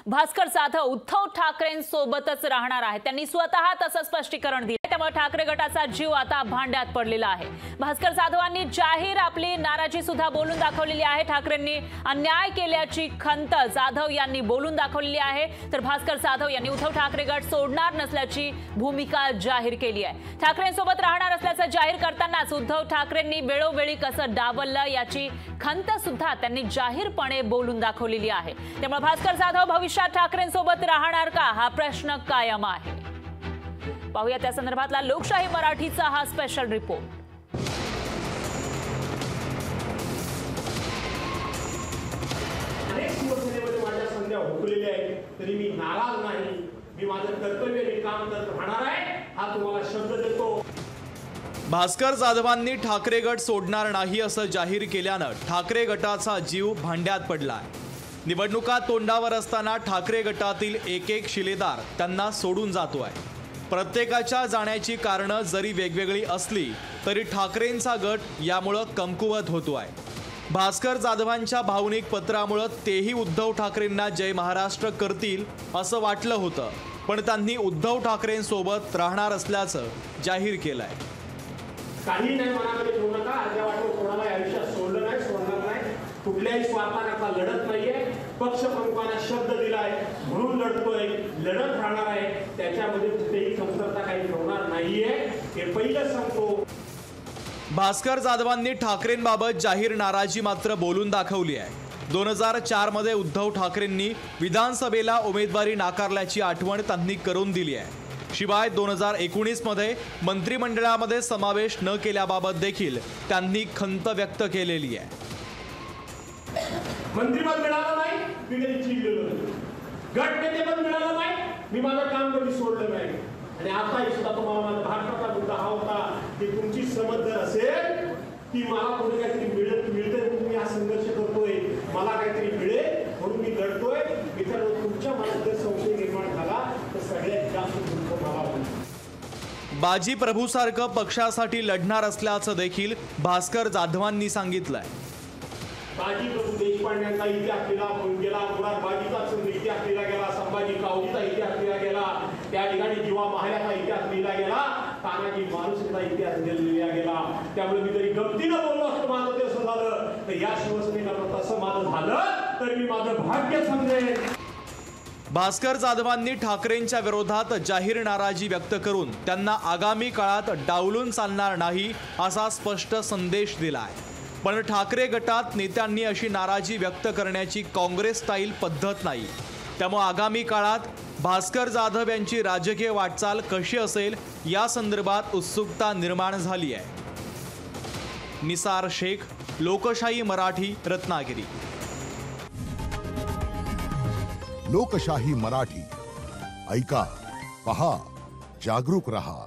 भास्कर जाधव उद्धव ठाकरेंसोबतच राहणार आहे। त्यांनी स्वतः तसं स्पष्टीकरण दिले। त्यामुळे ठाकरे गटाचा जीव आता भांड्यात पडलेला आहे। भास्कर जाधवांनी जाहीर आपली नाराजी सुद्धा बोलून दाखवलेली आहे। ठाकरेंनी अन्याय केल्याची खंत जाधव यांनी बोलून दाखवलेली आहे। तर भास्कर जाधव यांनी उद्धव ठाकरे गट सोडणार नसल्याची भूमिका जाहीर केली आहे। ठाकरेंसोबत राहणार असल्याचं जाहीर करतानाच उद्धव ठाकरेंनी वेळोवेळी कसं डावललं याची खंत सुद्धा त्यांनी जाहीरपणे बोलून दाखवलेली आहे। त्यामुळे भास्कर जाधव भविष्यात ठाकरेंसोबत राहणार का हा प्रश्न कायम आहे। पाहूया त्या संदर्भातला लोकशाही मराठीचा हा स्पेशल रिपोर्ट। अनेक शिवसेनेमध्ये माझ्या संध्या हुकलेल्या आहेत, तरी मी नाराज नाही। मी माझं कर्तव्य काम करत राहणार आहे, हा तुम्हाला शब्द देतो। भास्कर जाधवांनी ठाकरे गट सोडणार नाही असं जाहीर केल्यानं ठाकरे गटाचा जीव भांड्यात पडलाय। निवडणुका तोंडावर असताना ठाकरे गटातील एक एक शिलेदार त्यांना सोडून जातोय। प्रत्येकाच्या जाण्याची कारणं जरी वेगवेगळी असली तरी ठाकरेंचा गट यामुळे कमकुवत होतोय। भास्कर जाधवांच्या भावनिक पत्रामुळे तेही उद्धव ठाकरेंना जय महाराष्ट्र करतील असं वाटलं होतं, पण त्यांनी उद्धव ठाकरेंसोबत राहणार असल्याचं जाहीर केलंय। काही नाही मनामध्ये ठेवू नका। अर्ध्या वाटेवर कोणाला आयुष्यात सोडलं नाही, सोडणार नाही। कुठल्याही स्वार्थाकरता लढत नाहीये। पक्ष प्रमुखांना शब्द दिलाय म्हणून लढतोय, लढत राहणार आहे। त्याच्यामध्ये कुठेही कमतरता काही ठेवणार नाहीये, हे पहिलं सांगतो। भास्कर जाधवांनी ठाकरेंबाबत जाहीर नाराजी मात्र बोलून दाखवली आहे। 2004 मध्ये उद्धव ठाकरेंनी विधानसभेला उमेदवारी नाकारल्याची आठवण त्यांनी करून दिली आहे। शिवाय 2019 मध्ये मंत्रिमंडळामध्ये समावेश न केल्याबाबत देखील त्यांनी खंत व्यक्त केलेली आहे। मंत्रिपद मिळालं नाही, मी कधी चिडलेलो नाही। गट नेतेपद मिळालं नाही, मी माझं काम कधी सोडलं नाही। आणि आता सुद्धा तुम्हाला माझा भाजपाचा मुद्दा हा होता की तुमची समज जर असेल की मला कोणी काहीतरी मिळतंय म्हणून मी हा संघर्ष करतोय, मला काहीतरी मिळेल म्हणून मी लढतोय। मित्रांनो, तुमच्या मनात जर संशय निर्माण झाला तर सगळ्यात जास्त दुःख मला होईल। बाजी प्रभूसारखं पक्षासाठी लढणार असल्याचं देखील भास्कर जाधवांनी सांगितलंय। बाजी प्रभू देशपांड्यांचा इतिहास लिहिला गेला, मुरारबाजीचा इतिहास लिहिला गेला, संभाजी कावजीचा इतिहास लिहिला गेला, त्या ठिकाणी जीवा महाल्याचा इतिहास लिहिला गेला, तानाजी मालुसरेचा इतिहास लिहिला गेला। त्यामुळे मी जरी गमतीनं बोललो असतो माझं ते असं झालं तर या शिवसेनेला तसं माझं झालं तर मी माझं भाग्य समजेन। भास्कर जाधवांनी ठाकरेंच्या विरोधात जाहीर नाराजी व्यक्त करून त्यांना आगामी काळात डावलून चालणार नाही असा स्पष्ट संदेश दिलाय। पण ठाकरे गटात नेत्यांनी अशी नाराजी व्यक्त करण्याची काँग्रेस स्टाईल पद्धत नाही। त्यामुळे आगामी काळात भास्कर जाधव यांची राजकीय वाटचाल कशी असेल या संदर्भात उत्सुकता निर्माण झाली आहे। निसार शेख, लोकशाही मराठी, रत्नागिरी। लोकशाही मराठी ऐका, पहा, जागरूक रहा।